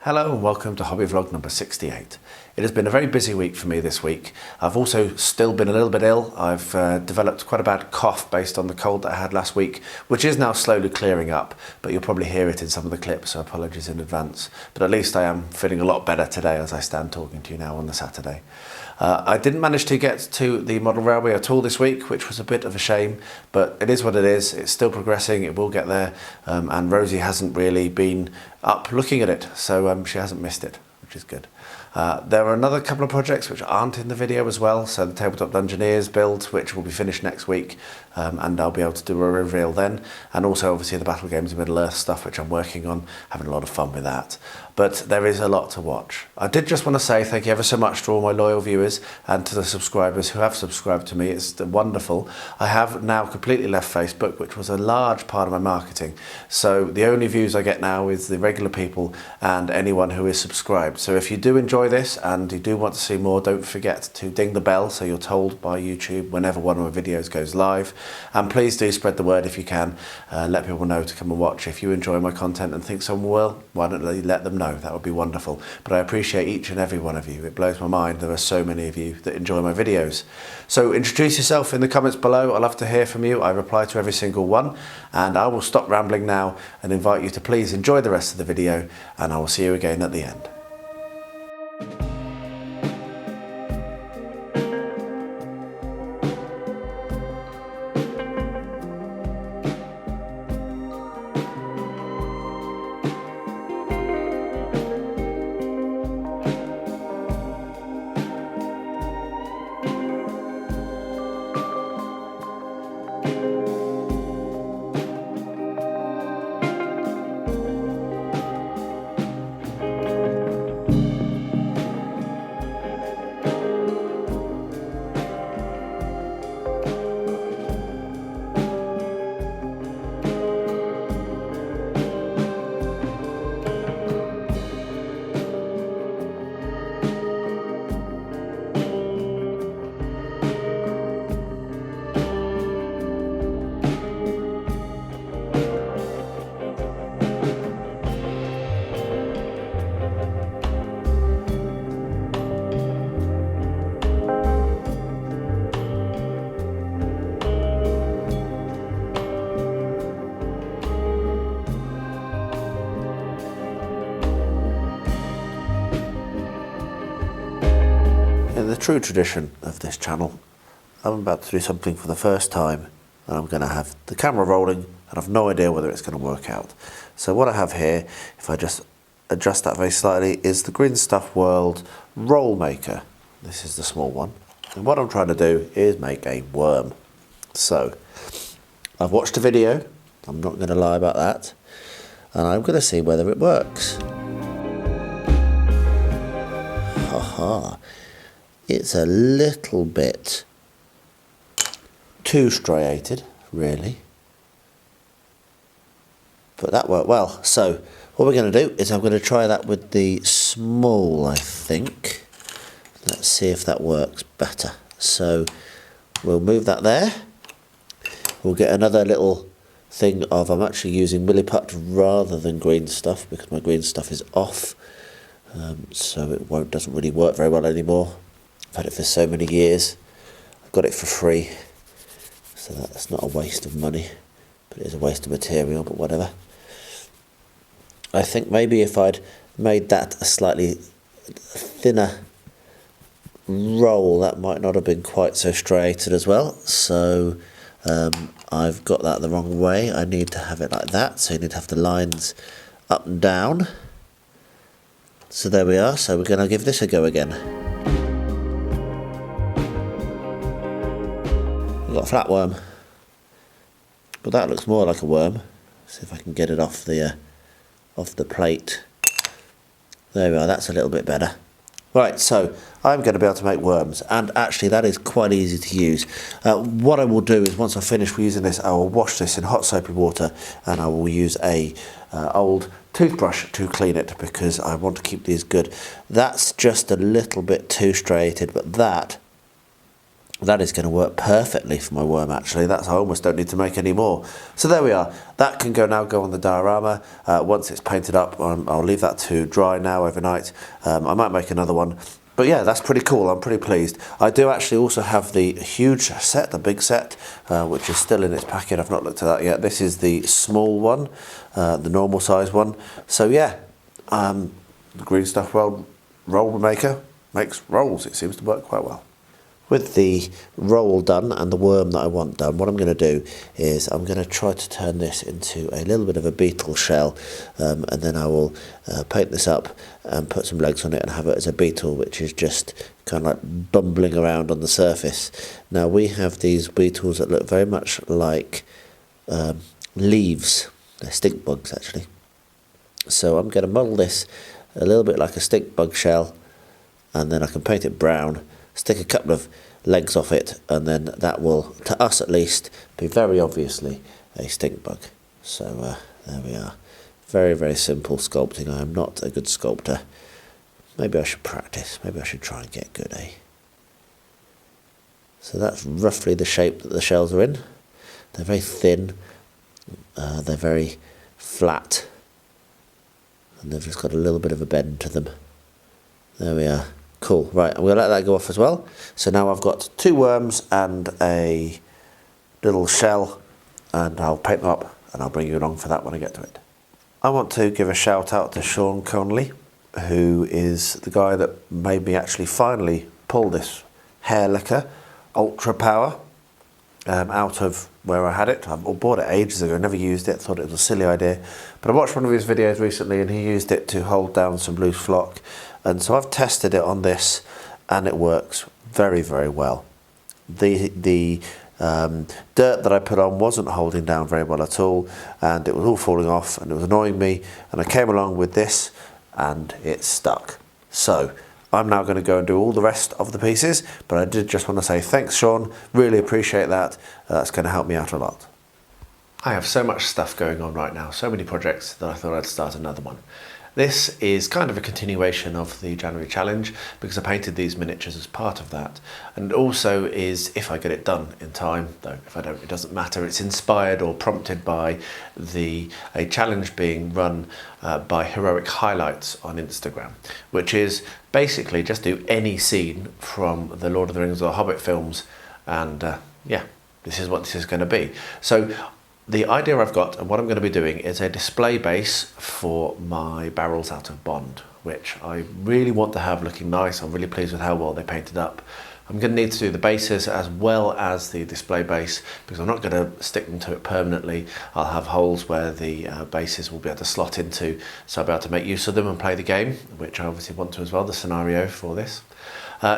Hello and welcome to Hobby Vlog number 68. It has been a very busy week for me this week. I've also still been a little bit ill. I've developed quite a bad cough based on the cold that I had last week, which is now slowly clearing up, but you'll probably hear it in some of the clips, so apologies in advance. But at least I am feeling a lot better today as I stand talking to you now on the Saturday. I didn't manage to get to the model railway at all this week, which was a bit of a shame, but it is what it is. It's still progressing, it will get there, and Rosie hasn't really been up looking at it, so she hasn't missed it, which is good. There are another couple of projects which aren't in the video as well, so the Tabletop Dungeoneers build, which will be finished next week, and I'll be able to do a reveal then, and also obviously the Battle Games of Middle-earth stuff, which I'm working on, having a lot of fun with that. But there is a lot to watch. I did just want to say thank you ever so much to all my loyal viewers and to the subscribers who have subscribed to me. It's wonderful. I have now completely left Facebook, which was a large part of my marketing. So the only views I get now is the regular people and anyone who is subscribed. So if you do enjoy this and you do want to see more, don't forget to ding the bell so you're told by YouTube whenever one of my videos goes live. And please do spread the word if you can. Let people know to come and watch. If you enjoy my content and think someone will, why don't you let them know? That would be wonderful. But I appreciate each and every one of you. It blows my mind there are so many of you that enjoy my videos. So introduce yourself in the comments below. I'd love to hear from you. I reply to every single one, and I will stop rambling now and invite you to please enjoy the rest of the video, and I will see you again at the end. In the true tradition of this channel, I'm about to do something for the first time, and I'm going to have the camera rolling and I've no idea whether it's going to work out. So what I have here, if I just adjust that very slightly, is the Green Stuff World Roll Maker. This is the small one, and what I'm trying to do is make a worm. So I've watched a video, I'm not going to lie about that, and I'm going to see whether it works. Haha. It's a little bit too striated, really. But that worked well. So what we're going to do is I'm going to try that with the small, I think. Let's see if that works better. So we'll move that there. We'll get another little thing of, I'm actually using Milliput rather than green stuff because my green stuff is off. So it doesn't really work very well anymore. I've had it for so many years. I've got it for free, so that's not a waste of money, but it is a waste of material, but whatever. I think maybe if I'd made that a slightly thinner roll, that might not have been quite so striated as well. So I've got that the wrong way. I need to have it like that, so you need to have the lines up and down. So there we are, so we're going to give this a go again. I've got a flatworm, but that looks more like a worm. See if I can get it off the plate. There we are, that's a little bit better. Right, so I'm going to be able to make worms, and actually that is quite easy to use. What I will do is once I finish using this, I will wash this in hot soapy water, and I will use a old toothbrush to clean it because I want to keep these good. That's just a little bit too striated, but that is going to work perfectly for my worm actually. I almost don't need to make any more. So there we are. That can now go on the diorama. Once it's painted up, I'll leave that to dry now overnight. I might make another one. But yeah, that's pretty cool. I'm pretty pleased. I do actually also have the huge set, the big set, which is still in its packet. I've not looked at that yet. This is the small one, the normal size one. So yeah, the Green Stuff World roll maker makes rolls. It seems to work quite well. With the roll done and the worm that I want done, what I'm going to do is I'm going to try to turn this into a little bit of a beetle shell, and then I will paint this up and put some legs on it and have it as a beetle, which is just kind of like bumbling around on the surface. Now we have these beetles that look very much like leaves. They're stink bugs actually. So I'm going to model this a little bit like a stink bug shell, and then I can paint it brown, stick a couple of legs off it, and then that will, to us at least, be very obviously a stink bug. So there we are. Very, very simple sculpting. I am not a good sculptor. Maybe I should practice. Maybe I should try and get good, eh? So that's roughly the shape that the shells are in. They're very thin. They're very flat. And they've just got a little bit of a bend to them. There we are. Cool, right, I'm going to let that go off as well. So now I've got 2 worms and a little shell, and I'll paint them up and I'll bring you along for that when I get to it. I want to give a shout out to Sean Conley, who is the guy that made me actually finally pull this hair liquor Ultra Power out of where I had it. I bought it ages ago, never used it, thought it was a silly idea. But I watched one of his videos recently and he used it to hold down some loose flock. And so I've tested it on this and it works very, very well. The dirt that I put on wasn't holding down very well at all, and it was all falling off and it was annoying me, and I came along with this and it stuck. So I'm now going to go and do all the rest of the pieces, but I did just want to say thanks, Sean, really appreciate that. That's going to help me out a lot. I have so much stuff going on right now, so many projects, that I thought I'd start another one. This is kind of a continuation of the January challenge because I painted these miniatures as part of that, and also is, if I get it done in time, though if I don't it doesn't matter, it's inspired or prompted by a challenge being run by HeroicHighlights on Instagram, which is basically just do any scene from the Lord of the Rings or Hobbit films, and yeah, this is what this is going to be. So the idea I've got and what I'm going to be doing is a display base for my barrels out of Bond, which I really want to have looking nice. I'm really pleased with how well they painted up. I'm going to need to do the bases as well as the display base because I'm not going to stick them to it permanently. I'll have holes where the bases will be able to slot into, so I'll be able to make use of them and play the game, which I obviously want to as well, the scenario for this.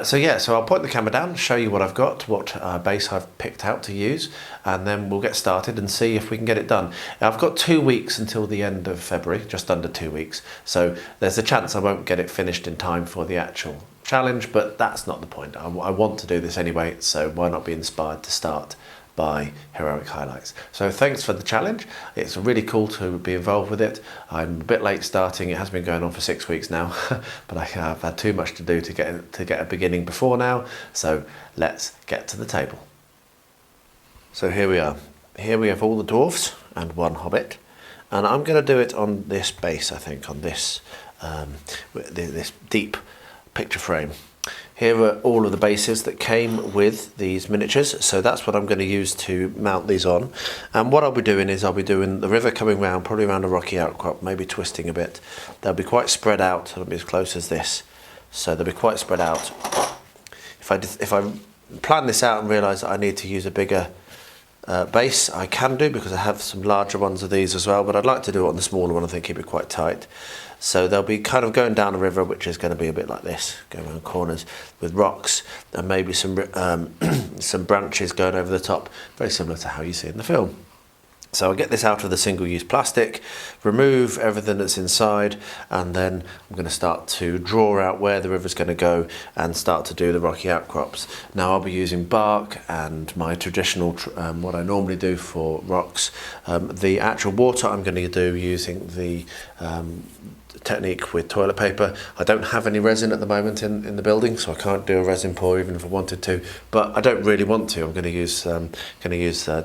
So yeah, so I'll point the camera down, show you what I've got, what base I've picked out to use, and then we'll get started and see if we can get it done. Now, I've got 2 weeks until the end of February, just under 2 weeks, so there's a chance I won't get it finished in time for the actual challenge, but that's not the point. I want to do this anyway, so why not be inspired to start by HeroicHighlights. So thanks for the challenge. It's really cool to be involved with it. I'm a bit late starting. It has been going on for 6 weeks now, but I have had too much to do to get a beginning before now. So let's get to the table. So here we are. Here we have all the dwarfs and 1 hobbit, and I'm going to do it on this base. I think on this this deep picture frame. Here are all of the bases that came with these miniatures, so that's what I'm going to use to mount these on. And what I'll be doing is I'll be doing the river coming round, probably around a rocky outcrop, maybe twisting a bit. They'll be quite spread out, they'll be as close as this, so they'll be quite spread out. If I plan this out and realise that I need to use a bigger base, I can do, because I have some larger ones of these as well, but I'd like to do it on the smaller one. I think keep it quite tight. So they'll be kind of going down a river, which is going to be a bit like this, going around corners with rocks and maybe some some branches going over the top, very similar to how you see in the film. So I get this out of the single-use plastic, remove everything that's inside, and then I'm going to start to draw out where the river's going to go and start to do the rocky outcrops. Now I'll be using bark and my traditional, what I normally do for rocks. The actual water I'm going to do using the technique with toilet paper. I don't have any resin at the moment in the building, so I can't do a resin pour even if I wanted to, but I don't really want to. I'm going to use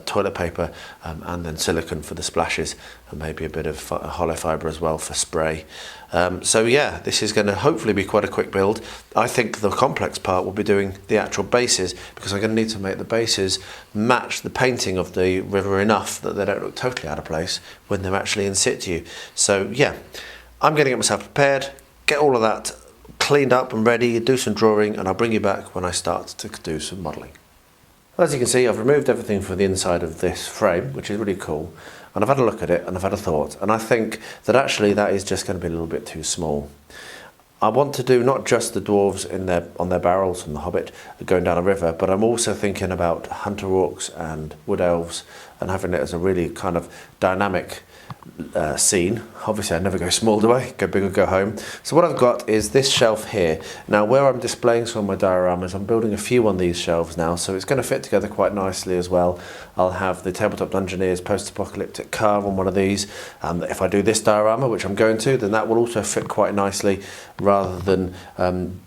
toilet paper and then silicone for the splashes, and maybe a bit of hollow fibre as well for spray. So yeah, this is going to hopefully be quite a quick build. I think the complex part will be doing the actual bases, because I'm going to need to make the bases match the painting of the river enough that they don't look totally out of place when they're actually in situ. So yeah, I'm going to get myself prepared, get all of that cleaned up and ready, do some drawing, and I'll bring you back when I start to do some modelling. Well, as you can see, I've removed everything from the inside of this frame, which is really cool, and I've had a look at it and I've had a thought, and I think that actually that is just going to be a little bit too small. I want to do not just the dwarves on their barrels and the hobbit going down a river, but I'm also thinking about hunter orcs and wood elves and having it as a really kind of dynamic scene. Obviously I never go small, do I? Go big or go home. So what I've got is this shelf here. Now where I'm displaying some of my dioramas, I'm building a few on these shelves now, so it's going to fit together quite nicely as well. I'll have the Tabletop Dungeoneers post-apocalyptic car on one of these. If I do this diorama, which I'm going to, then that will also fit quite nicely, rather than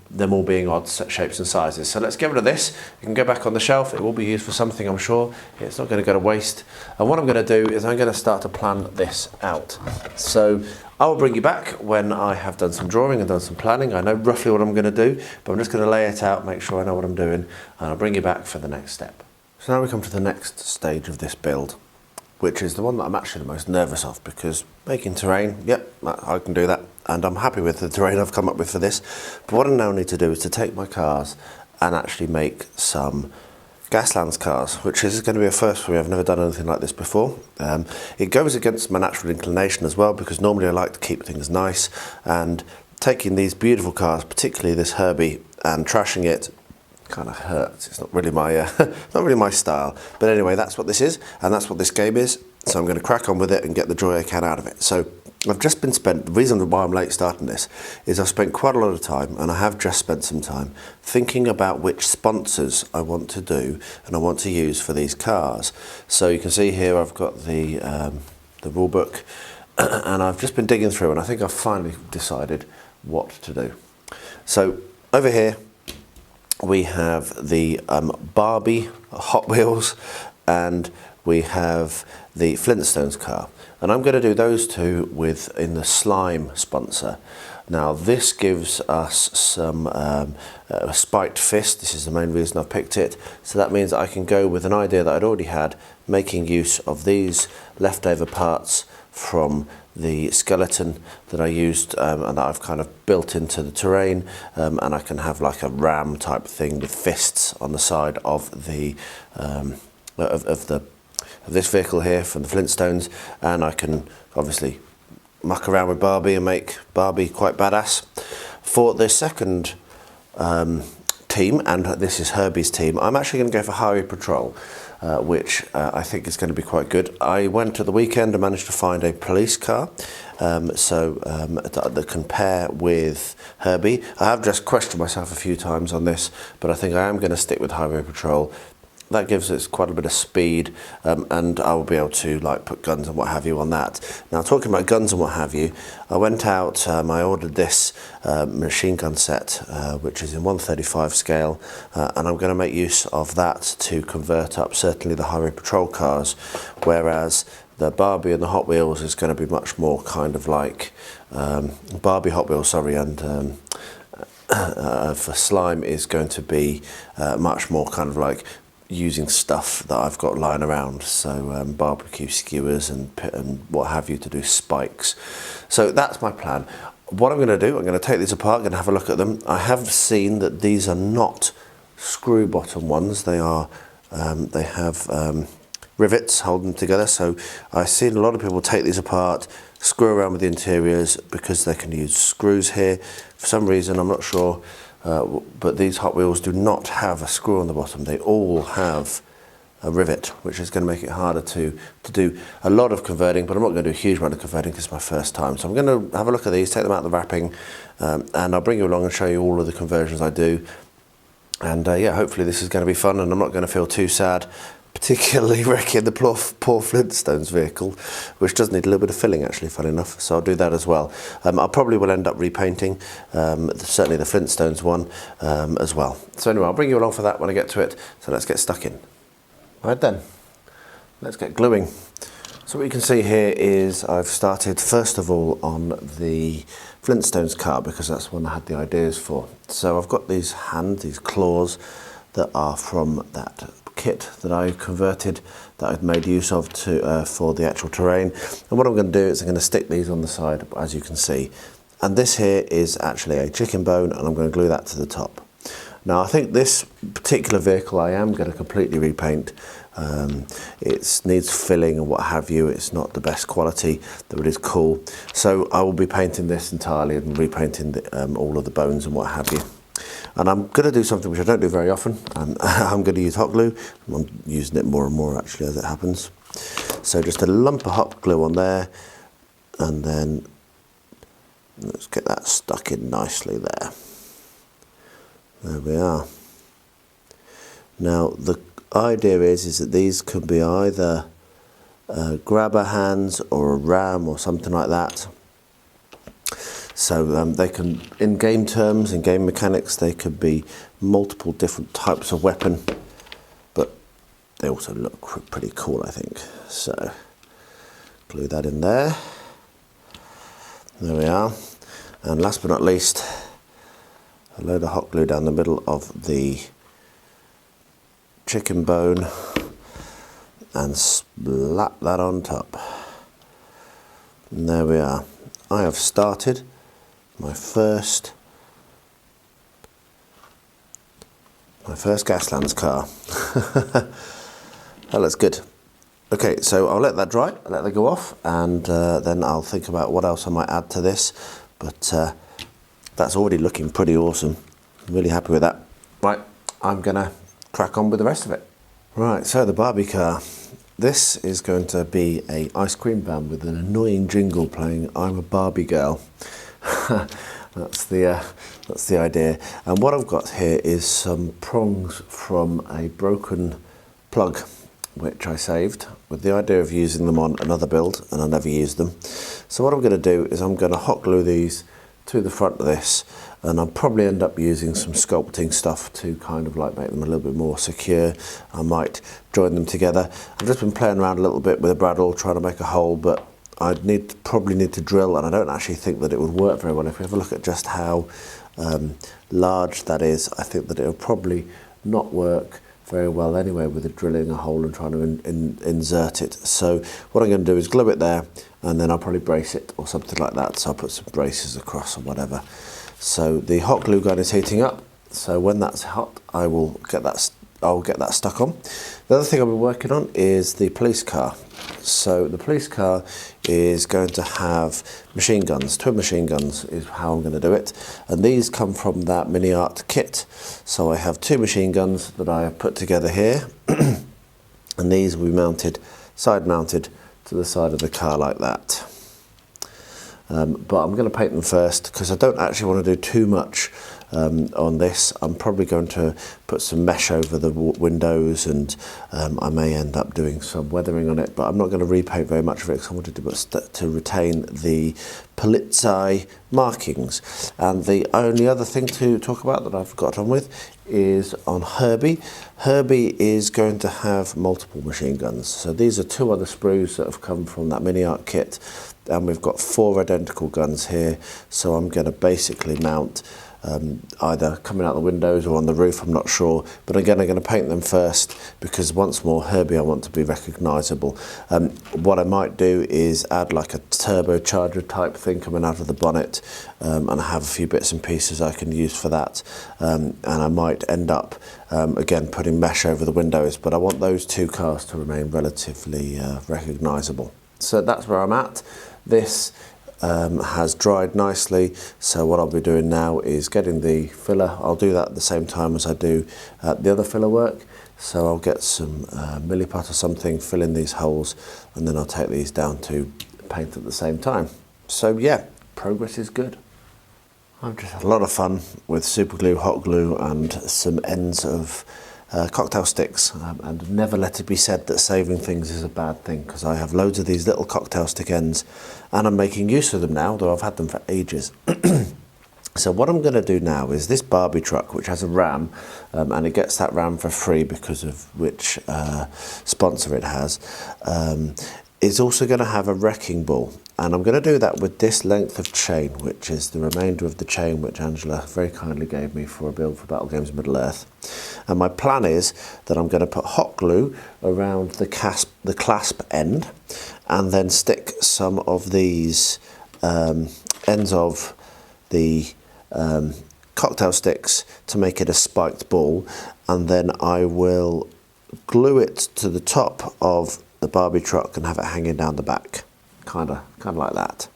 them all being odd shapes and sizes. So let's get rid of this. You can go back on the shelf. It will be used for something, I'm sure. It's not going to go to waste. And what I'm going to do is I'm going to start to plan this out. So I will bring you back when I have done some drawing and done some planning. I know roughly what I'm going to do, but I'm just going to lay it out, make sure I know what I'm doing, and I'll bring you back for the next step. So now we come to the next stage of this build, which is the one that I'm actually the most nervous of, because making terrain, yep, I can do that, and I'm happy with the terrain I've come up with for this. But what I now need to do is to take my cars and actually make some Gaslands cars, which is going to be a first for me. I've never done anything like this before. It goes against my natural inclination as well, because normally I like to keep things nice, and taking these beautiful cars, particularly this Herbie, and trashing it kind of hurts. It's not really my not really my style, but anyway, that's what this is, and that's what this game is. So I'm going to crack on with it and get the joy I can out of it. So I've just been the reason why I'm late starting this is I've spent quite a lot of time, and I have just spent some time thinking about which sponsors I want to do and I want to use for these cars. So you can see here I've got the rule book, and I've just been digging through, and I think I've finally decided what to do. So over here we have the Barbie Hot Wheels, and we have the Flintstones car, and I'm going to do those two within the slime sponsor. Now this gives us some a spiked fist. This is the main reason I've picked it, so that means I can go with an idea that I'd already had, making use of these leftover parts from the skeleton that I used and that I've kind of built into the terrain, and I can have like a ram type thing with fists on the side of the of this vehicle here from the Flintstones, and I can obviously muck around with Barbie and make Barbie quite badass. For the second team, and this is Herbie's team, I'm actually going to go for Highway Patrol, which I think is going to be quite good. I went at the weekend and managed to find a police car, that can pair with Herbie. I have just questioned myself a few times on this, but I think I am going to stick with Highway Patrol. That gives us quite a bit of speed, and I will be able to like put guns and what have you on that. Now, talking about guns and what have you, I went out, I ordered this machine gun set, which is in 135 scale, and I'm going to make use of that to convert up certainly the Highway Patrol cars, whereas the Barbie and the Hot Wheels is going to be much more kind of like Barbie Hot Wheels, sorry, and for slime is going to be much more kind of like using stuff that I've got lying around, so barbecue skewers and what have you to do spikes. So that's my plan. What I'm going to do, I'm going to take these apart, I'm going to have a look at them. I have seen that these are not screw bottom ones, they are they have rivets holding them together, so I've seen a lot of people take these apart, screw around with the interiors because they can use screws here. For some reason, I'm not sure, but these Hot Wheels do not have a screw on the bottom. They all have rivet, which is going to make it harder to do a lot of converting, but I'm not going to do a huge amount of converting because it's my first time. So I'm going to have a look at these, take them out of the wrapping, and I'll bring you along and show you all of the conversions I do. And yeah, hopefully this is going to be fun, and I'm not going to feel too sad, particularly wrecking the poor Flintstones vehicle, which does need a little bit of filling actually, funny enough, so I'll do that as well. I probably will end up repainting, certainly the Flintstones one as well. So anyway, I'll bring you along for that when I get to it, so let's get stuck in. Right then, let's get gluing. So what you can see here is I've started first of all on the Flintstones car, because that's one I had the ideas for. So I've got these hands, these claws, that are from that kit that I converted, that I've made use of to for the actual terrain. And what I'm going to do is I'm going to stick these on the side, as you can see. And this here is actually a chicken bone, and I'm going to glue that to the top. Now I think this particular vehicle I am going to completely repaint. It needs filling and what have you. It's not the best quality, though it is cool. So I will be painting this entirely and repainting all of the bones and what have you. And I'm going to do something which I don't do very often. I'm going to use hot glue. I'm using it more and more actually as it happens. So just a lump of hot glue on there, and then let's get that stuck in nicely there. There we are. Now the idea is that these could be either grabber hands or a ram or something like that. So they can, in game terms, in game mechanics, they could be multiple different types of weapon, but they also look pretty cool, I think. So glue that in there. There we are. And last but not least, a load of hot glue down the middle of the chicken bone and slap that on top. And there we are. I have started my first Gaslands car. That looks good. Okay, so I'll let that dry, let that go off, and then I'll think about what else I might add to this. But that's already looking pretty awesome. I'm really happy with that. Right, I'm gonna crack on with the rest of it. Right, so the Barbie car. This is going to be a ice cream van with an annoying jingle playing "I'm a Barbie girl." That's the idea. And what I've got here is some prongs from a broken plug, which I saved with the idea of using them on another build, and I never used them. So what I'm going to do is I'm going to hot glue these to the front of this, and I'll probably end up using some sculpting stuff to kind of like make them a little bit more secure. I might join them together. I've just been playing around a little bit with a bradawl trying to make a hole, but I'd probably need to drill, and I don't actually think that it would work very well. If we have a look at just how large that is, I think that it'll probably not work very well anyway with the drilling a hole and trying to insert it. So what I'm going to do is glue it there, and then I'll probably brace it or something like that. So I'll put some braces across or whatever. So the hot glue gun is heating up. So when that's hot, I'll get that stuck on. The other thing I've been working on is the police car. So the police car is going to have machine guns. Twin machine guns is how I'm going to do it, and these come from that mini art kit. So I have two machine guns that I have put together here, and these will be mounted, side mounted to the side of the car like that. But I'm going to paint them first because I don't actually want to do too much on this. I'm probably going to put some mesh over the windows, and I may end up doing some weathering on it, but I'm not going to repaint very much of it because I wanted to retain the polizei markings. And the only other thing to talk about that I've got on with is on Herbie. Herbie is going to have multiple machine guns. So these are two other sprues that have come from that mini art kit, and we've got 4 identical guns here. So I'm going to basically mount either coming out the windows or on the roof, I'm not sure. But again, I'm going to paint them first because once more, Herbie I want to be recognisable. What I might do is add like a turbocharger type thing coming out of the bonnet, and I have a few bits and pieces I can use for that. And I might end up again putting mesh over the windows, but I want those two cars to remain relatively recognisable. So that's where I'm at. This has dried nicely, so what I'll be doing now is getting the filler. I'll do that at the same time as I do the other filler work. So I'll get some milliput or something, fill in these holes, and then I'll take these down to paint at the same time. So yeah, progress is good. I've just had a lot of fun with super glue, hot glue, and some ends of cocktail sticks, and never let it be said that saving things is a bad thing, because I have loads of these little cocktail stick ends and I'm making use of them now, though I've had them for ages. So what I'm going to do now is this Barbie truck, which has a ram, and it gets that ram for free because of which sponsor it has, is also going to have a wrecking ball. And I'm going to do that with this length of chain, which is the remainder of the chain which Angela very kindly gave me for a build for Battle Games Middle-earth. And my plan is that I'm going to put hot glue around the clasp end, and then stick some of these ends of the cocktail sticks to make it a spiked ball, and then I will glue it to the top of the Barbie truck and have it hanging down the back. Kind of like that.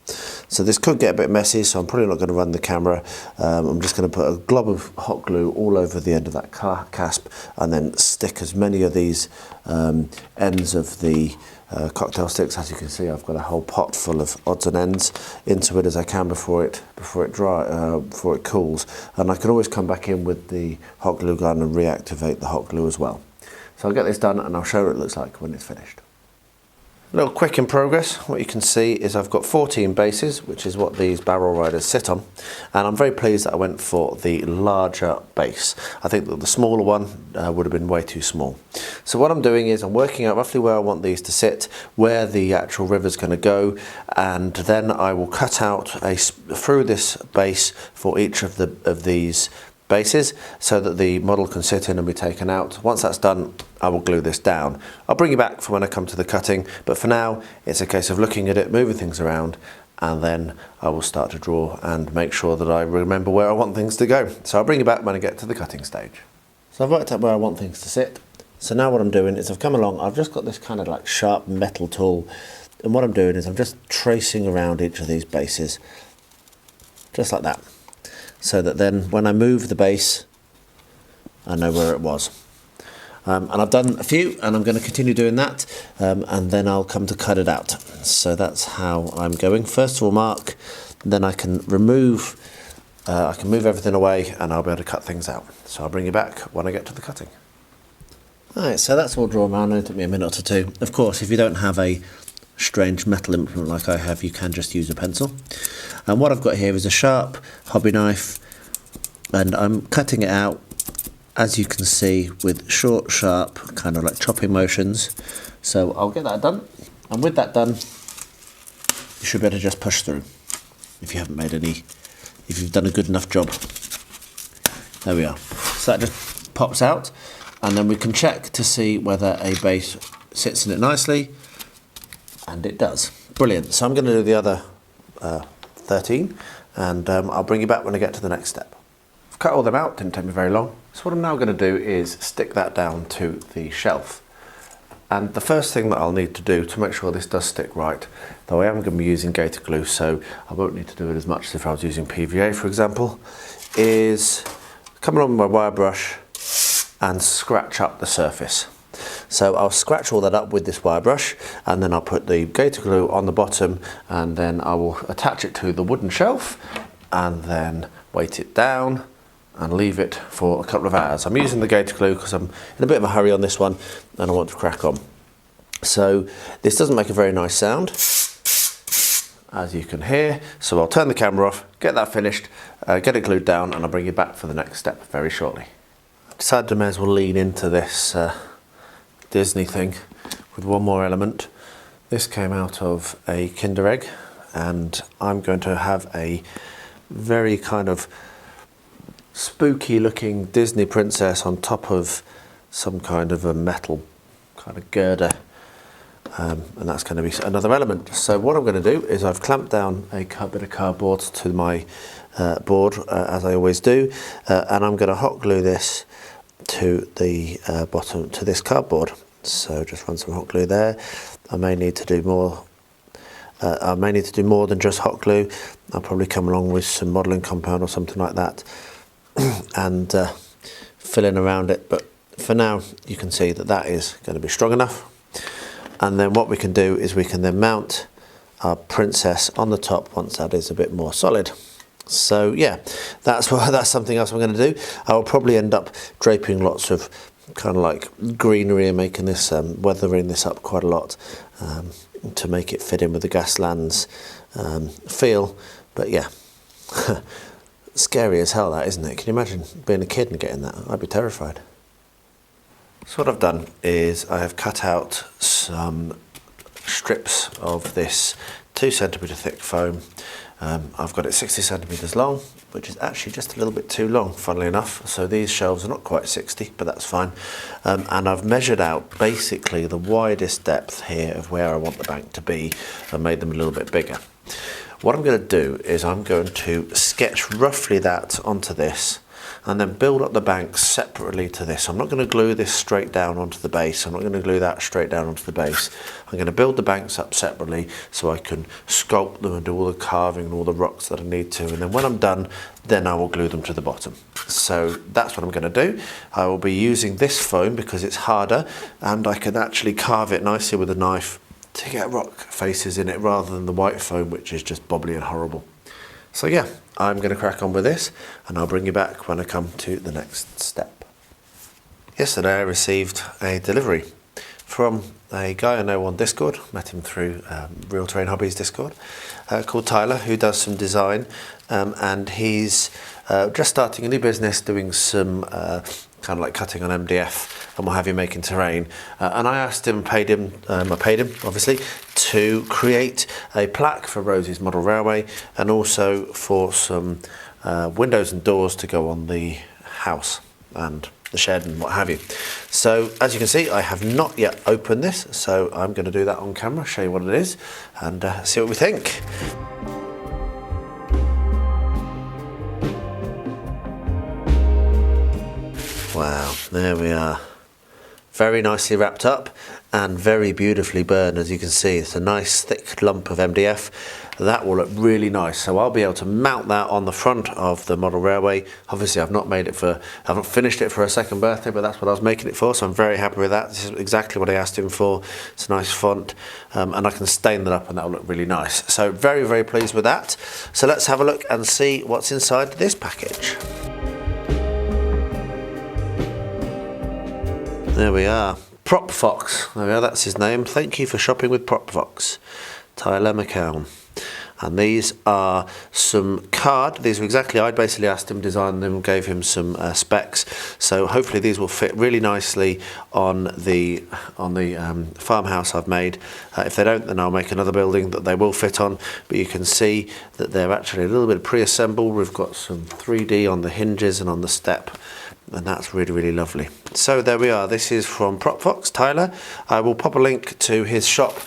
So this could get a bit messy, so I'm probably not going to run the camera. I'm just going to put a glob of hot glue all over the end of that clasp, and then stick as many of these ends of the cocktail sticks. As you can see, I've got a whole pot full of odds and ends into it as I can before it cools, and I can always come back in with the hot glue gun and reactivate the hot glue as well. So I'll get this done and I'll show you what it looks like when it's finished. A little quick in progress. What you can see is I've got 14 bases, which is what these barrel riders sit on, and I'm very pleased that I went for the larger base. I think that the smaller one would have been way too small. So what I'm doing is I'm working out roughly where I want these to sit, where the actual river's going to go, and then I will cut out through this base for each of these bases so that the model can sit in and be taken out. Once that's done, I will glue this down. I'll bring you back for when I come to the cutting, but for now it's a case of looking at it, moving things around, and then I will start to draw and make sure that I remember where I want things to go. So I'll bring you back when I get to the cutting stage. So I've worked out where I want things to sit. So now what I'm doing is I've come along, I've just got this kind of like sharp metal tool, and what I'm doing is I'm just tracing around each of these bases, just like that, so that then when I move the base, I know where it was. And I've done a few, and I'm going to continue doing that, and then I'll come to cut it out. So that's how I'm going. First of all, mark, then I can remove, I can move everything away, and I'll be able to cut things out. So I'll bring you back when I get to the cutting. Alright, so that's all drawn around. It took me a minute or two. Of course, if you don't have a strange metal implement like I have, you can just use a pencil. And what I've got here is a sharp hobby knife, and I'm cutting it out, as you can see, with short, sharp, kind of like chopping motions. So I'll get that done, and with that done, you should be able to just push through if you haven't made any, if you've done a good enough job. There we are. So that just pops out, and then we can check to see whether a base sits in it nicely, and it does. Brilliant. So I'm going to do the other 13, and I'll bring you back when I get to the next step. I've cut all them out, didn't take me very long. So what I'm now going to do is stick that down to the shelf. And the first thing that I'll need to do to make sure this does stick right, though I am going to be using gator glue, so I won't need to do it as much as if I was using PVA, for example, is come along with my wire brush and scratch up the surface. So I'll scratch all that up with this wire brush, and then I'll put the gator glue on the bottom, and then I will attach it to the wooden shelf, and then weight it down and leave it for a couple of hours. I'm using the gator glue because I'm in a bit of a hurry on this one and I want to crack on. So this doesn't make a very nice sound, as you can hear, so I'll turn the camera off, get that finished, get it glued down, and I'll bring you back for the next step very shortly. I decided I may as well lean into this Disney thing with one more element. This came out of a Kinder Egg, and I'm going to have a very kind of spooky looking Disney princess on top of some kind of a metal kind of girder, and that's going to be another element. So what I'm going to do is I've clamped down a bit of cardboard to my board, as I always do, and I'm going to hot glue this to the bottom, to this cardboard. So just run some hot glue there. I may need to do more. I may need to do more than just hot glue. I'll probably come along with some modelling compound or something like that and fill in around it, but for now you can see that that is going to be strong enough, and then what we can do is we can then mount our princess on the top once that is a bit more solid. So yeah, that's something else I'm going to do. I will probably end up draping lots of kind of like greenery and making this weathering this up quite a lot to make it fit in with the Gaslands feel. But yeah, scary as hell that, isn't it? Can you imagine being a kid and getting that? I'd be terrified. So what I've done is I have cut out some strips of this 2 centimetre thick foam. I've got it 60 centimetres long, which is actually just a little bit too long, funnily enough. So these shelves are not quite 60, but that's fine. And I've measured out basically the widest depth here of where I want the bank to be and made them a little bit bigger. What I'm going to do is I'm going to sketch roughly that onto this and then build up the bank separately to this. I'm not going to glue this straight down onto the base. I'm not going to glue that straight down onto the base. I'm going to build the banks up separately so I can sculpt them and do all the carving and all the rocks that I need to. And then when I'm done, then I will glue them to the bottom. So that's what I'm going to do. I will be using this foam because it's harder and I can actually carve it nicely with a knife to get rock faces in it rather than the white foam, which is just bobbly and horrible. So yeah, I'm going to crack on with this and I'll bring you back when I come to the next step. Yesterday I received a delivery from a guy I know on Discord, met him through Real Terrain Hobbies Discord, called Tyler, who does some design and he's just starting a new business doing some kind of like cutting on MDF and what have you, making terrain. And I asked him, I paid him obviously, to create a plaque for Rosie's model railway and also for some windows and doors to go on the house and the shed and what have you. So as you can see, I have not yet opened this, so I'm going to do that on camera, show you what it is and see what we think. Wow, there we are. Very nicely wrapped up and very beautifully burned, as you can see. It's a nice thick lump of MDF. That will look really nice. So I'll be able to mount that on the front of the model railway. Obviously I haven't finished it for a second birthday, but that's what I was making it for, so I'm very happy with that. This is exactly what I asked him for. It's a nice font and I can stain that up and that will look really nice. So very, very pleased with that. So let's have a look and see what's inside this package. There we are. PropFox. There we are, that's his name. Thank you for shopping with PropFox. Tyler McCown. And these are some card. These are exactly, I basically asked him to design them, gave him some specs. So hopefully these will fit really nicely on the farmhouse I've made. If they don't, then I'll make another building that they will fit on. But you can see that they're actually a little bit pre-assembled. We've got some 3D on the hinges and on the step. And that's really, really lovely. So there we are. This is from PropFox, Tyler. I will pop a link to his shop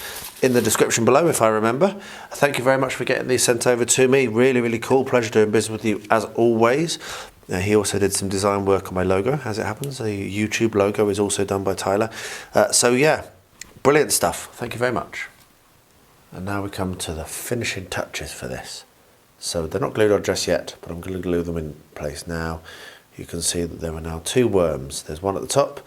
in the description below if I remember. Thank you very much for getting these sent over to me. Really, really cool. Pleasure doing business with you as always. He also did some design work on my logo, as it happens. The YouTube logo is also done by Tyler. So yeah, brilliant stuff. Thank you very much. And now we come to the finishing touches for this. So they're not glued on just yet, but I'm going to glue them in place now. You can see that there are now 2 worms. There's one at the top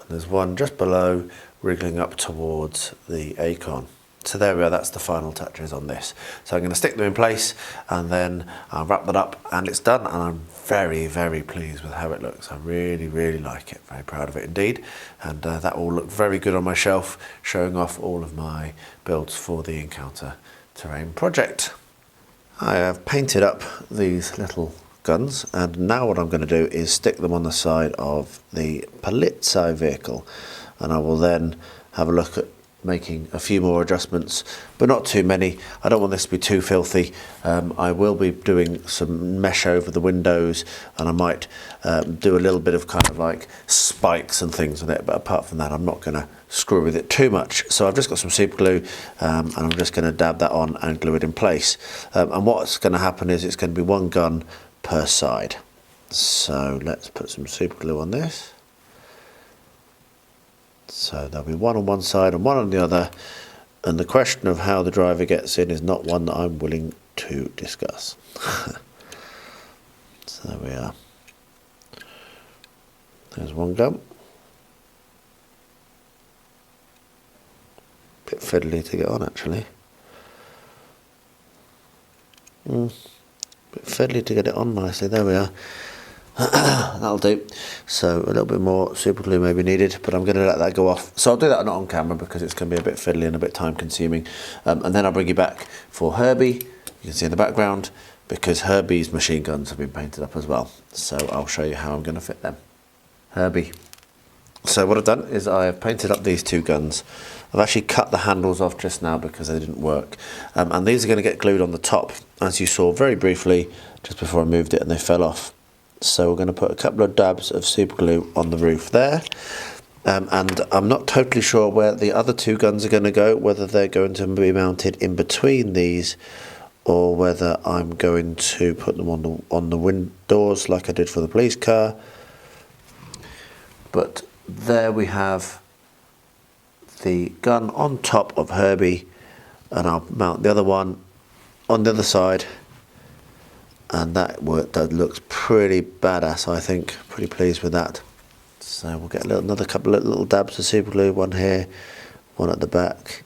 and there's one just below, wriggling up towards the acorn. So there we are, that's the final touches on this. So I'm going to stick them in place and then I'll wrap that up and it's done, and I'm very, very pleased with how it looks. I really, really like it, very proud of it indeed. And that will look very good on my shelf, showing off all of my builds for the Encounter Terrain project. I have painted up these little guns, and now what I'm going to do is stick them on the side of the Polizei vehicle, and I will then have a look at making a few more adjustments, but not too many. I don't want this to be too filthy. I will be doing some mesh over the windows, and I might do a little bit of kind of like spikes and things with it, but apart from that I'm not going to screw with it too much. So I've just got some super glue and I'm just going to dab that on and glue it in place. And what's going to happen is it's going to be one gun per side. So let's put some super glue on this. So there'll be one on one side and one on the other, and the question of how the driver gets in is not one that I'm willing to discuss. So there we are. There's one gun. fiddly to get on actually. Bit fiddly to get it on nicely. There we are. That'll do. So a little bit more super glue may be needed, but I'm going to let that go off. So I'll do that not on camera because it's going to be a bit fiddly and a bit time consuming. And then I'll bring you back for Herbie. You can see in the background, because Herbie's machine guns have been painted up as well. So I'll show you how I'm going to fit them. Herbie. So what I've done is I have painted up these two guns. I've actually cut the handles off just now because they didn't work. And these are going to get glued on the top, as you saw very briefly just before I moved it and they fell off. So we're going to put a couple of dabs of super glue on the roof there. And I'm not totally sure where the other two guns are going to go, whether they're going to be mounted in between these or whether I'm going to put them on the windows like I did for the police car. But there we have the gun on top of Herbie, and I'll mount the other one on the other side. And that looks pretty badass, I think. Pretty pleased with that. So we'll get another couple of little dabs of super glue, one here, one at the back.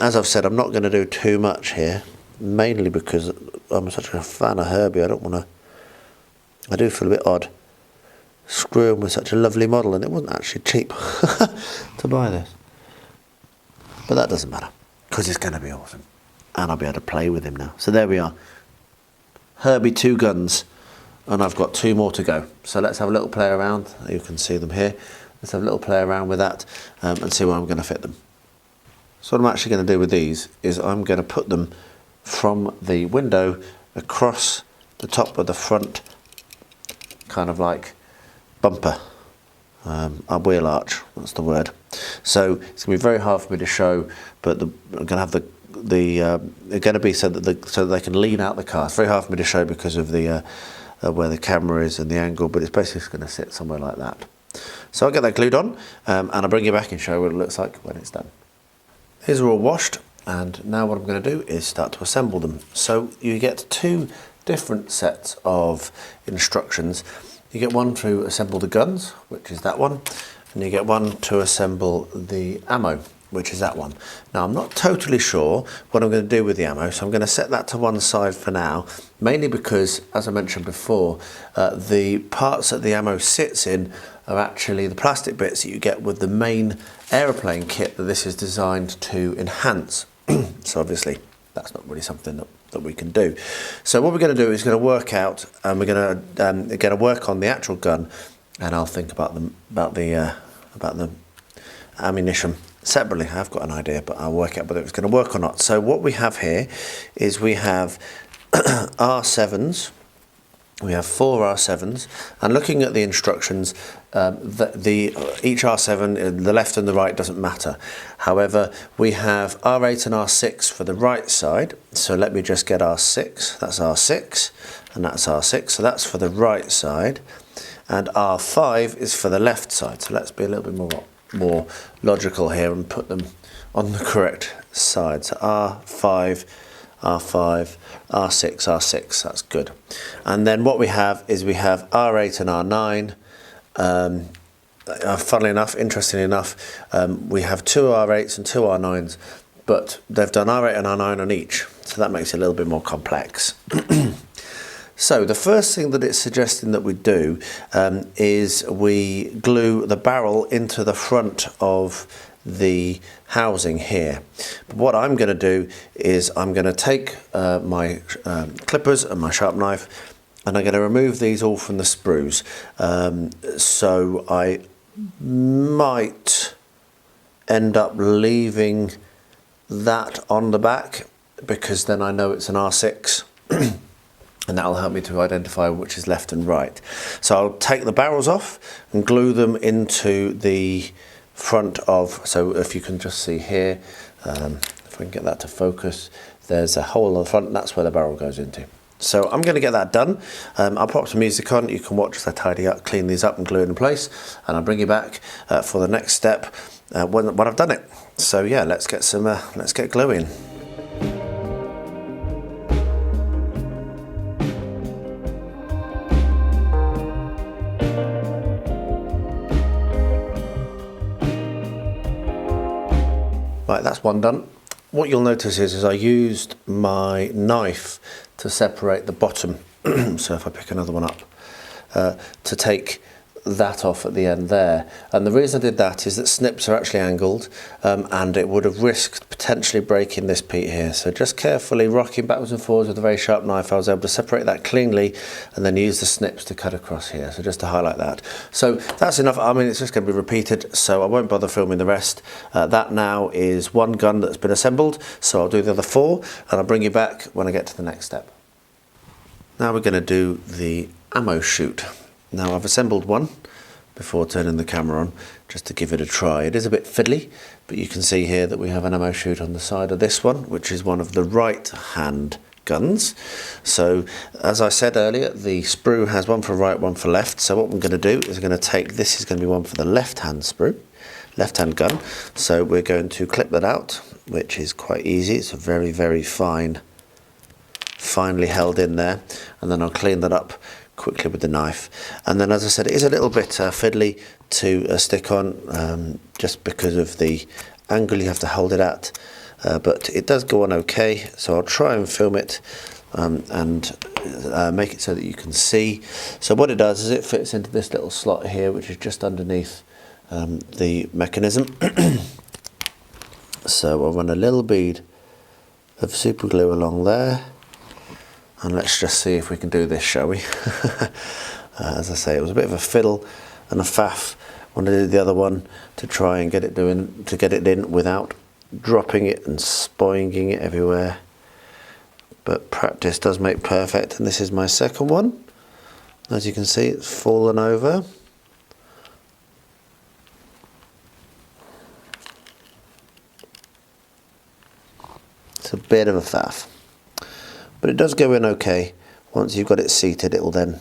As I've said, I'm not going to do too much here, mainly because I'm such a fan of Herbie. I do feel a bit odd screwing with such a lovely model, and it wasn't actually cheap to buy this. But that doesn't matter, because it's going to be awesome. And I'll be able to play with him now. So there we are. Herbie two guns, and I've got two more to go. So let's have a little play around. You can see them here. Let's have a little play around with that and see where I'm going to fit them. So what I'm actually going to do with these is I'm going to put them from the window across the top of the front, kind of like bumper, a wheel arch, that's the word. So it's going to be very hard for me to show, but I'm going to have they're going to be so that they can lean out the car. It's very hard for me to show because of the where the camera is and the angle, but it's basically going to sit somewhere like that. So I'll get that glued on, and I'll bring you back and show you what it looks like when it's done. These are all washed, and now what I'm going to do is start to assemble them. So you get two different sets of instructions. You get one to assemble the guns, which is that one, and you get one to assemble the ammo, which is that one. Now I'm not totally sure what I'm going to do with the ammo, so I'm going to set that to one side for now, mainly because, as I mentioned before, the parts that the ammo sits in are actually the plastic bits that you get with the main aeroplane kit that this is designed to enhance. So obviously that's not really something that we can do. So what we're going to do is going to work out, and we're going to work on the actual gun, and I'll think about the ammunition separately. I've got an idea, but I'll work out whether it's going to work or not. So what we have here is we have R7s. We have 4 R7s, and looking at the instructions, each R7, the left and the right doesn't matter. However, we have R8 and R6 for the right side. So let me just get R6. That's R6, and that's R6. So that's for the right side, and R5 is for the left side. So let's be a little bit more logical here and put them on the correct side. So R5, R5, R6, R6, that's good. And then what we have is we have R8 and R9. Funnily enough, interestingly enough, we have 2 R8s and 2 R9s, but they've done R8 and R9 on each, so that makes it a little bit more complex. So the first thing that it's suggesting that we do is we glue the barrel into the front of the housing here. But what I'm going to do is I'm going to take my clippers and my sharp knife, and I'm going to remove these all from the sprues. So I might end up leaving that on the back, because then I know it's an R6 and that'll help me to identify which is left and right. So I'll take the barrels off and glue them into the front of, so if you can just see here, if I can get that to focus, there's a hole on the front, and that's where the barrel goes into. So I'm going to get that done. I'll pop some music on, you can watch as I tidy up, clean these up and glue it in place, and I'll bring you back for the next step when I've done it. So yeah, let's get gluing. Right, that's one done. What you'll notice is I used my knife to separate the bottom. So if I pick another one up, to take that off at the end there. And the reason I did that is that snips are actually angled, and it would have risked potentially breaking this piece here. So just carefully rocking backwards and forwards with a very sharp knife, I was able to separate that cleanly and then use the snips to cut across here. So just to highlight that. So that's enough. I mean, it's just going to be repeated, so I won't bother filming the rest. That now is one gun that's been assembled, so I'll do the other 4 and I'll bring you back when I get to the next step. Now we're going to do the ammo chute. Now I've assembled one before turning the camera on just to give it a try. It is a bit fiddly, but you can see here that we have an ammo chute on the side of this one, which is one of the right hand guns. So as I said earlier, the sprue has one for right, one for left. So what I'm going to do is I'm going to take, this is going to be one for the left hand sprue, left hand gun. So we're going to clip that out, which is quite easy. It's a very, very finely held in there, and then I'll clean that up quickly with the knife. And then, as I said, it is a little bit fiddly to stick on, just because of the angle you have to hold it at, but it does go on okay. So I'll try and film it and make it so that you can see. So what it does is it fits into this little slot here, which is just underneath the mechanism. So I'll run a little bead of super glue along there. And let's just see if we can do this, shall we? As I say, it was a bit of a fiddle and a faff when I did the other one to try and get it in without dropping it and spoiling it everywhere. But practice does make perfect, and this is my second one. As you can see, it's fallen over. It's a bit of a faff. But it does go in okay. Once you've got it seated, it will then,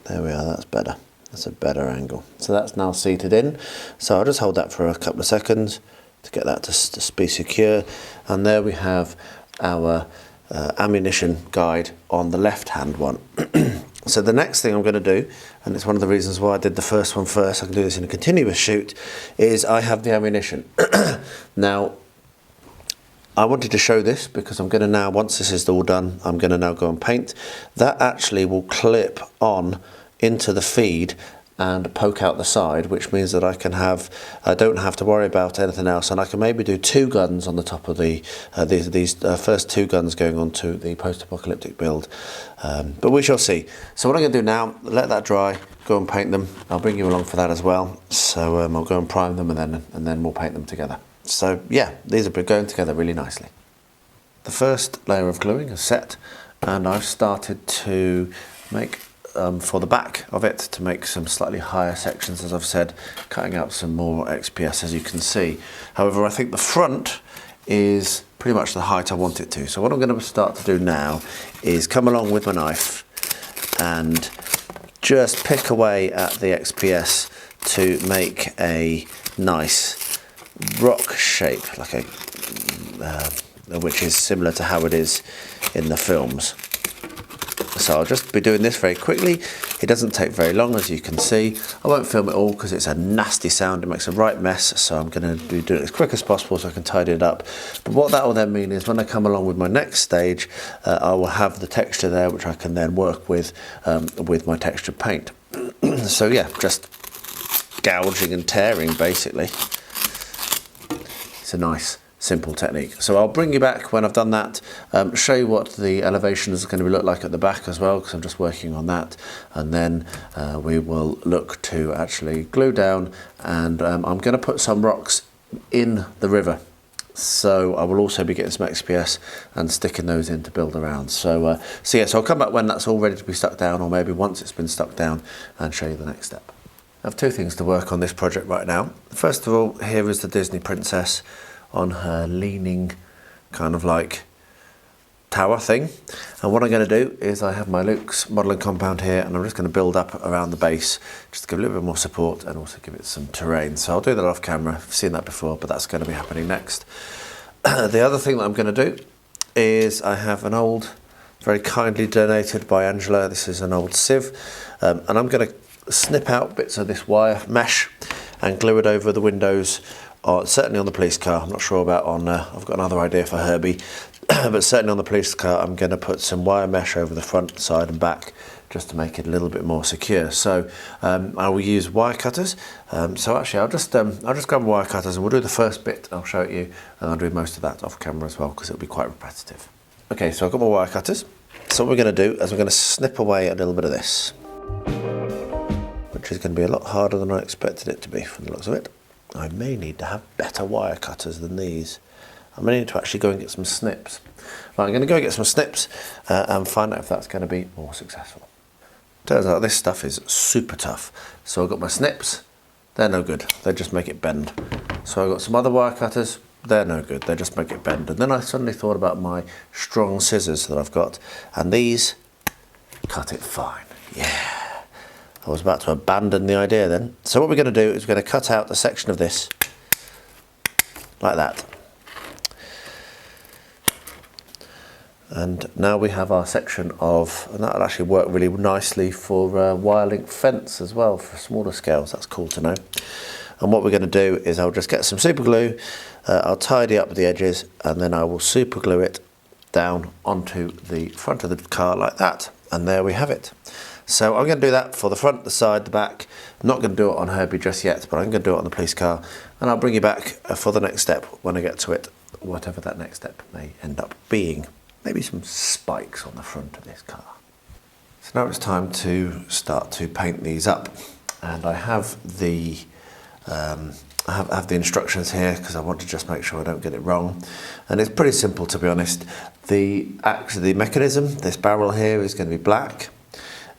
there we are, that's better. That's a better angle. So that's now seated in. So I'll just hold that for a couple of seconds to get that to be secure. And there we have our ammunition guide on the left hand one. So the next thing I'm going to do, and it's one of the reasons why I did the first one first, I can do this in a continuous shoot, is I have the ammunition. Now, I wanted to show this because I'm going to now, once this is all done, I'm going to now go and paint. That actually will clip on into the feed and poke out the side, which means that I don't have to worry about anything else, and I can maybe do 2 guns on the top of the these first 2 guns going on to the post-apocalyptic build. But we shall see. So what I'm going to do now, let that dry, go and paint them. I'll bring you along for that as well. So I'll go and prime them and then we'll paint them together. So yeah, these are going together really nicely. The first layer of gluing is set, and I've started to make, for the back of it, to make some slightly higher sections, as I've said, cutting out some more XPS, as you can see. However, I think the front is pretty much the height I want it to. So what I'm going to start to do now is come along with my knife and just pick away at the XPS to make a nice rock shape, like a which is similar to how it is in the films. So I'll just be doing this very quickly. It doesn't take very long, as you can see. I won't film it all because it's a nasty sound. It makes a right mess, so I'm going to be doing it as quick as possible so I can tidy it up. But what that will then mean is when I come along with my next stage, I will have the texture there, which I can then work with my textured paint. So yeah, just gouging and tearing basically. It's a nice, simple technique. So I'll bring you back when I've done that, show you what the elevation is going to look like at the back as well, because I'm just working on that, and then we will look to actually glue down, and I'm going to put some rocks in the river. So I will also be getting some XPS and sticking those in to build around. So yeah, so I'll come back when that's all ready to be stuck down, or maybe once it's been stuck down, and show you the next step. I have 2 things to work on this project right now. First of all, here is the Disney princess on her leaning kind of like tower thing. And what I'm going to do is I have my Luke's modelling compound here, and I'm just going to build up around the base just to give it a little bit more support and also give it some terrain. So I'll do that off camera. I've seen that before, but that's going to be happening next. The other thing that I'm going to do is I have an old, very kindly donated by Angela, this is an old sieve, and I'm going to snip out bits of this wire mesh and glue it over the windows certainly on the police car. I'm not sure about on, I've got another idea for Herbie, but certainly on the police car I'm going to put some wire mesh over the front, side and back just to make it a little bit more secure. So I will use wire cutters. So actually I'll just grab wire cutters and we'll do the first bit, I'll show it you, and I'll do most of that off camera as well because it'll be quite repetitive. Okay, so I've got my wire cutters. So what we're going to do is we're going to snip away a little bit of this, which is going to be a lot harder than I expected it to be from the looks of it. I may need to have better wire cutters than these. I may need to actually go and get some snips. Right, I'm going to go get some snips and find out if that's going to be more successful. Turns out this stuff is super tough. So I've got my snips, they're no good, they just make it bend. So I've got some other wire cutters, they're no good, they just make it bend. And then I suddenly thought about my strong scissors that I've got, and these cut it fine. Yeah, I was about to abandon the idea then. So what we're going to do is we're going to cut out a section of this, like that. And now we have our section of, and that'll actually work really nicely for wire link fence as well, for smaller scales. That's cool to know. And what we're going to do is I'll just get some super glue, I'll tidy up the edges, and then I will super glue it down onto the front of the car like that. And there we have it. So I'm going to do that for the front, the side, the back. I'm not going to do it on Herbie just yet, but I'm going to do it on the police car. And I'll bring you back for the next step when I get to it, whatever that next step may end up being. Maybe some spikes on the front of this car. So now it's time to start to paint these up, and I have the have the instructions here because I want to just make sure I don't get it wrong. And it's pretty simple, to be honest. The mechanism, this barrel here, is going to be black.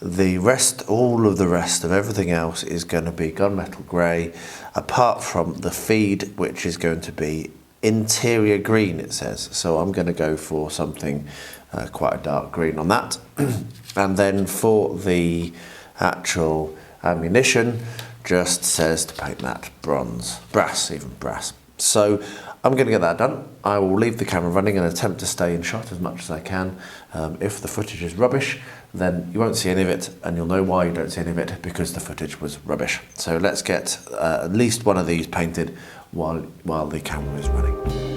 The rest, all of the rest of everything else is going to be gunmetal grey, apart from the feed, which is going to be interior green, it says. So I'm going to go for something quite a dark green on that. And then for the actual ammunition, just says to paint that brass. So I'm going to get that done. I will leave the camera running and attempt to stay in shot as much as I can. If the footage is rubbish, then you won't see any of it, and you'll know why you don't see any of it, because the footage was rubbish. So let's get at least one of these painted while the camera is running.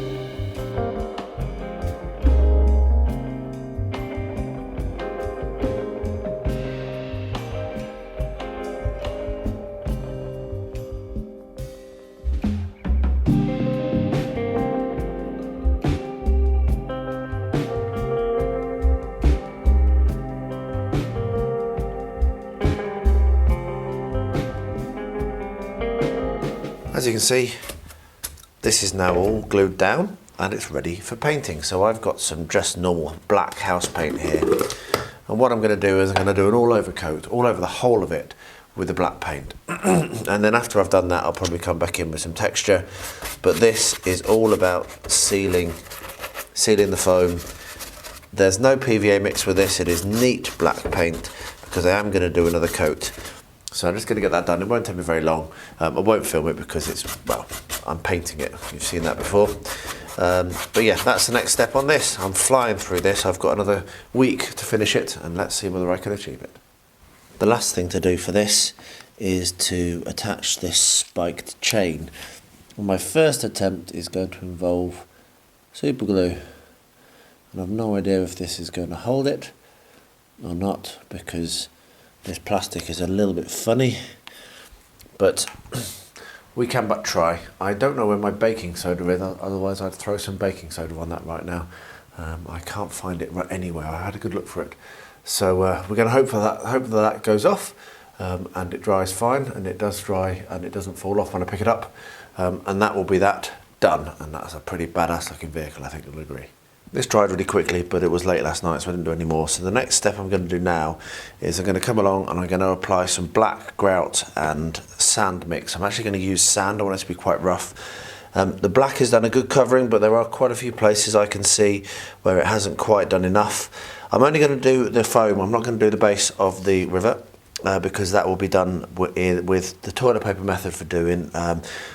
As you can see, this is now all glued down and it's ready for painting. So I've got some just normal black house paint here, and what I'm going to do is I'm going to do an all over coat, all over the whole of it with the black paint. And then after I've done that, I'll probably come back in with some texture. But this is all about sealing the foam. There's no PVA mix with this, it is neat black paint, because I am going to do another coat. So I'm just going to get that done. It won't take me very long. I won't film it because it's, well, I'm painting it. You've seen that before. But yeah, that's the next step on this. I'm flying through this. I've got another week to finish it, and let's see whether I can achieve it. The last thing to do for this is to attach this spiked chain. And my first attempt is going to involve super glue. And I've no idea if this is going to hold it or not, because this plastic is a little bit funny, but we can but try. I don't know where my baking soda is, otherwise I'd throw some baking soda on that right now. I can't find it anywhere. I had a good look for it. So we're going to hope that goes off and it dries fine, and it does dry and it doesn't fall off when I pick it up. And that will be that done, and that's a pretty badass looking vehicle, I think you'll agree. This dried really quickly, but it was late last night, so I didn't do any more. So the next step I'm going to do now is I'm going to come along and I'm going to apply some black grout and sand mix. I'm actually going to use sand. I want it to be quite rough. The black has done a good covering, but there are quite a few places I can see where it hasn't quite done enough. I'm only going to do the foam. I'm not going to do the base of the rivet, because that will be done with the toilet paper method for doing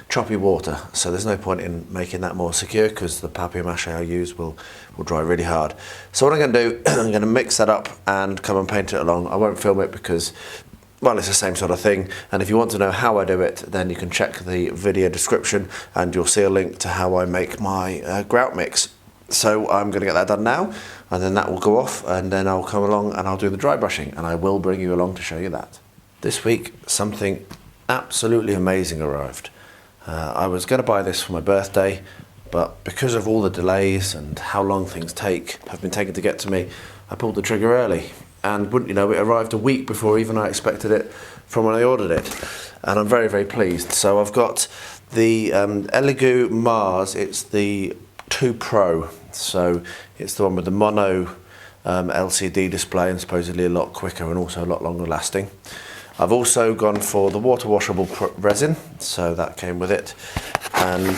choppy water. So there's no point in making that more secure, because the papier-mâché I use will dry really hard. So what I'm going to do, I'm going to mix that up and come and paint it along. I won't film it because well, it's the same sort of thing, and if you want to know how I do it, then you can check the video description and you'll see a link to how I make my grout mix. So I'm going to get that done now, and then that will go off, and then I'll come along and I'll do the dry brushing, and I will bring you along to show you that. This week, something absolutely amazing arrived. I was going to buy this for my birthday, but because of all the delays and how long things have been taken to get to me, I pulled the trigger early. And wouldn't you know, it arrived a week before even I expected it from when I ordered it. And I'm very, very pleased. So I've got the Elegoo Mars. It's the 2 Pro. So it's the one with the mono LCD display, and supposedly a lot quicker and also a lot longer lasting. I've also gone for the water washable resin, so that came with it, and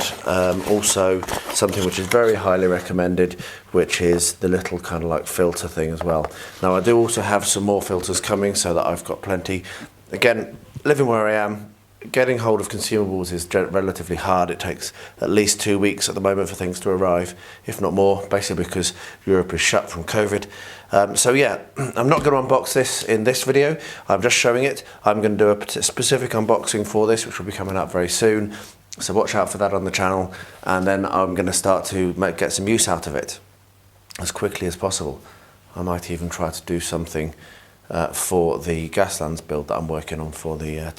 also something which is very highly recommended, which is the little kind of like filter thing as well. Now I do also have some more filters coming, so that I've got plenty. Again, living where I am, getting hold of consumables is relatively hard. It takes at least 2 weeks at the moment for things to arrive, if not more, basically because Europe is shut from COVID. So yeah, I'm not going to unbox this in this video. I'm just showing it. I'm going to do a specific unboxing for this, which will be coming out very soon. So watch out for that on the channel, and then I'm going to start to get some use out of it as quickly as possible. I might even try to do something for the Gaslands build that I'm working on for the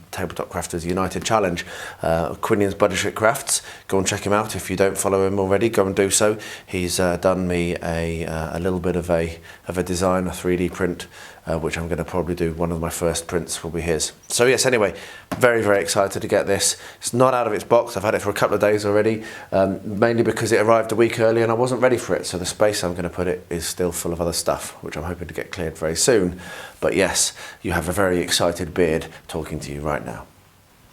Tabletop Crafters United Challenge. Quinian's Budget Crafts, go and check him out. If you don't follow him already, go and do so. He's done me a little bit of a design, a 3D print, which I'm going to probably do. One of my first prints will be his. So yes, anyway, very, very excited to get this. It's not out of its box. I've had it for a couple of days already, mainly because it arrived a week early and I wasn't ready for it. So the space I'm going to put it is still full of other stuff, which I'm hoping to get cleared very soon. But yes, you have a very excited beard talking to you right now.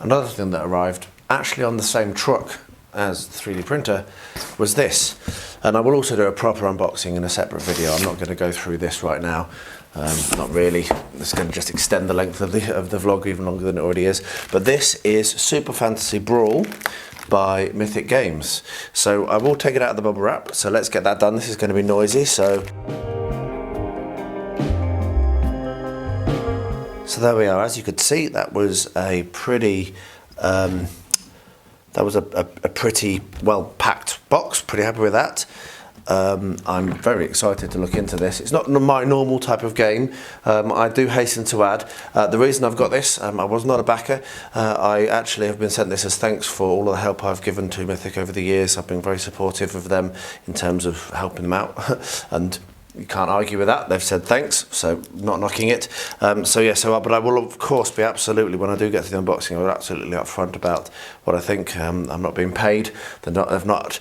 Another thing that arrived, actually on the same truck as the 3D printer, was this. And I will also do a proper unboxing in a separate video. I'm not going to go through this right now. Not really. It's going to just extend the length of the vlog even longer than it already is. But this is Super Fantasy Brawl by Mythic Games. So I will take it out of the bubble wrap. So let's get that done. This is going to be noisy. So there we are. As you could see, that was a pretty pretty well packed box. Pretty happy with that. I'm very excited to look into this. It's not my normal type of game. I do hasten to add, the reason I've got this, I was not a backer. I actually have been sent this as thanks for all of the help I've given to Mythic over the years. I've been very supportive of them in terms of helping them out, and you can't argue with that. They've said thanks, so not knocking it. So yeah, but I will of course be absolutely, when I do get to the unboxing, I'll be absolutely upfront about what I think. I'm not being paid. They've not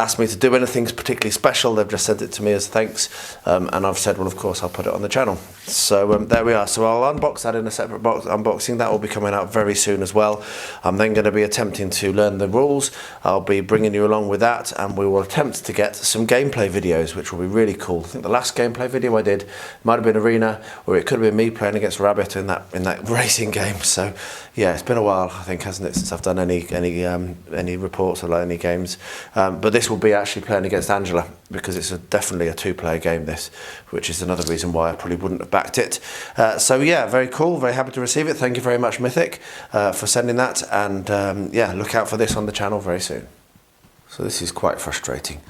asked me to do anything particularly special. They've just sent it to me as thanks, and I've said, well, of course I'll put it on the channel. So there we are. So I'll unbox that in a separate unboxing. That will be coming out very soon as well. I'm then going to be attempting to learn the rules. I'll be bringing you along with that, and we will attempt to get some gameplay videos, which will be really cool. I think the last gameplay video I did might have been Arena, or it could have been me playing against Rabbit in that racing game. So yeah, it's been a while, I think, hasn't it, since I've done any reports or any games. But this will be actually playing against Angela, because it's definitely a 2-player game, this, which is another reason why I probably wouldn't have backed it. So yeah, very cool, very happy to receive it. Thank you very much, Mythic, for sending that, and yeah, look out for this on the channel very soon. So this is quite frustrating.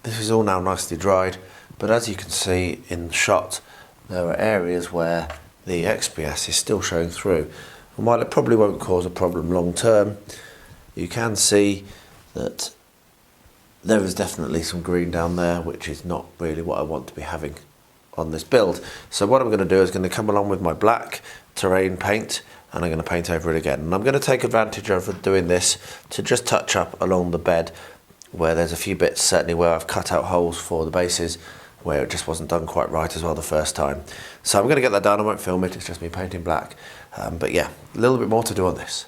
This is all now nicely dried, but as you can see in the shot, there are areas where the XPS is still showing through, and while it probably won't cause a problem long term, you can see that there is definitely some green down there, which is not really what I want to be having on this build. So what I'm going to do is going to come along with my black terrain paint, and I'm going to paint over it again. And I'm going to take advantage of doing this to just touch up along the bed where there's a few bits, certainly where I've cut out holes for the bases, where it just wasn't done quite right as well the first time. So I'm going to get that done. I won't film it, it's just me painting black. But yeah, a little bit more to do on this.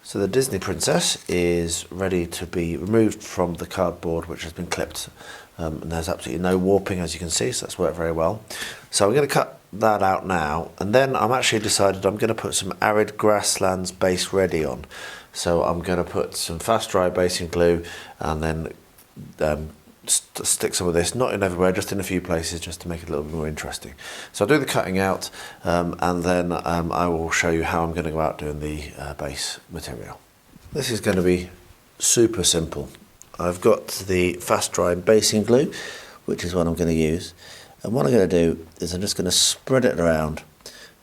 So the Disney Princess is ready to be removed from the cardboard, which has been clipped. And there's absolutely no warping, as you can see, so that's worked very well. So I'm going to cut that out now, and then I'm actually decided I'm going to put some Arid Grasslands base ready on. So I'm going to put some fast dry basing glue, and then stick some of this, not in everywhere, just in a few places, just to make it a little bit more interesting. So I'll do the cutting out, and then I will show you how I'm going to go out doing the base material. This is going to be super simple. I've got the fast drying basing glue, which is what I'm going to use. And what I'm going to do is I'm just going to spread it around,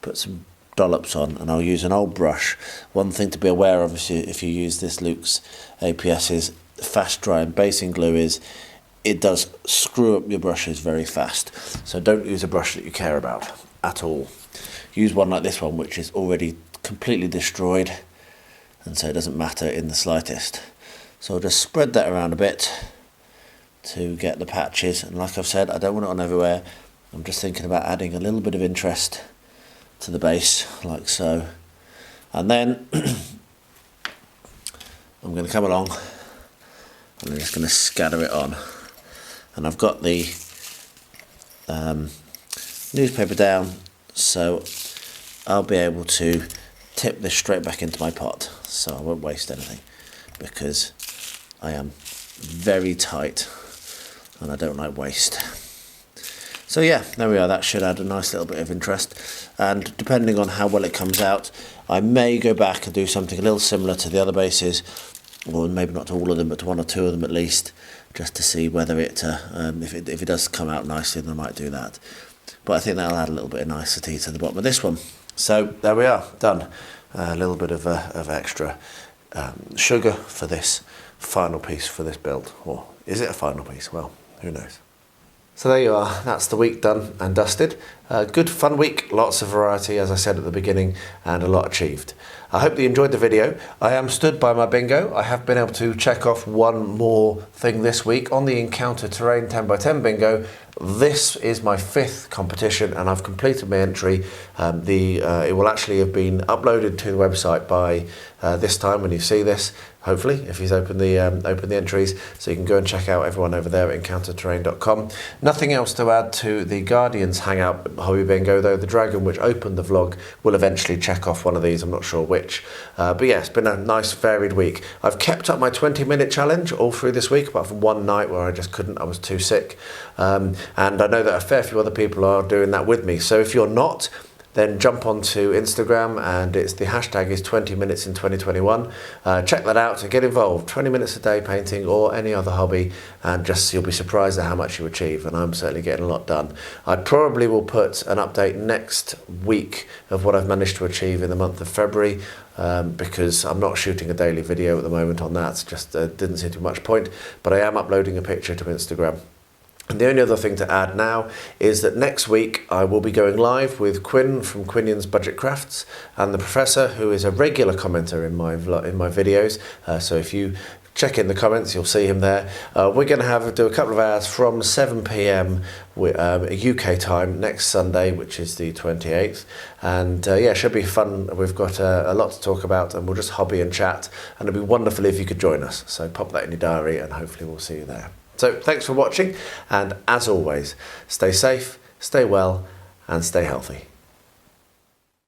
put some dollops on, and I'll use an old brush. One thing to be aware of if you use this Luke's APS is fast drying basing glue is it does screw up your brushes very fast. So don't use a brush that you care about at all. Use one like this one, which is already completely destroyed, and so it doesn't matter in the slightest. So I'll just spread that around a bit to get the patches, and like I've said, I don't want it on everywhere. I'm just thinking about adding a little bit of interest to the base, like so. And then I'm going to come along and I'm just going to scatter it on. And I've got the newspaper down, so I'll be able to tip this straight back into my pot, so I won't waste anything, because I am very tight and I don't like waste. So yeah, there we are. That should add a nice little bit of interest, and depending on how well it comes out, I may go back and do something a little similar to the other bases, or maybe not to all of them, but to one or two of them at least, just to see whether if it does come out nicely, then I might do that. But I think that'll add a little bit of nicety to the bottom of this one. So there we are, done. A little bit of extra sugar for this final piece for this build. Or is it a final piece? Well, who knows. So there you are, that's the week done and dusted. Good fun week, lots of variety as I said at the beginning, and a lot achieved. I hope that you enjoyed the video. I am stood by my bingo. I have been able to check off one more thing this week on the Encounter Terrain 10x10 bingo. This is my 5th competition and I've completed my entry. It will actually have been uploaded to the website by this time when you see this, hopefully, if he's opened the entries, so you can go and check out everyone over there at encounterterrain.com. Nothing else to add to the Guardians Hangout Hobby Bingo, though the dragon which opened the vlog will eventually check off one of these, I'm not sure which. But yeah, it's been a nice varied week. I've kept up my 20-minute challenge all through this week, apart from one night where I just couldn't, I was too sick. And I know that a fair few other people are doing that with me, so if you're not, then jump onto Instagram, and the hashtag is 20 minutes in 2021. Check that out and get involved. 20 minutes a day painting or any other hobby, and you'll be surprised at how much you achieve, and I'm certainly getting a lot done. I probably will put an update next week of what I've managed to achieve in the month of February, because I'm not shooting a daily video at the moment on that. Just didn't seem to be much point, but I am uploading a picture to Instagram. And the only other thing to add now is that next week I will be going live with Quinn from Quinian's Budget Crafts and the Professor, who is a regular commenter in my videos. So if you check in the comments, you'll see him there. We're going to do a couple of hours from 7 PM UK time next Sunday, which is the 28th. And yeah, it should be fun. We've got a lot to talk about, and we'll just hobby and chat. And it'd be wonderful if you could join us. So pop that in your diary, and hopefully we'll see you there. So thanks for watching, and as always, stay safe, stay well, and stay healthy.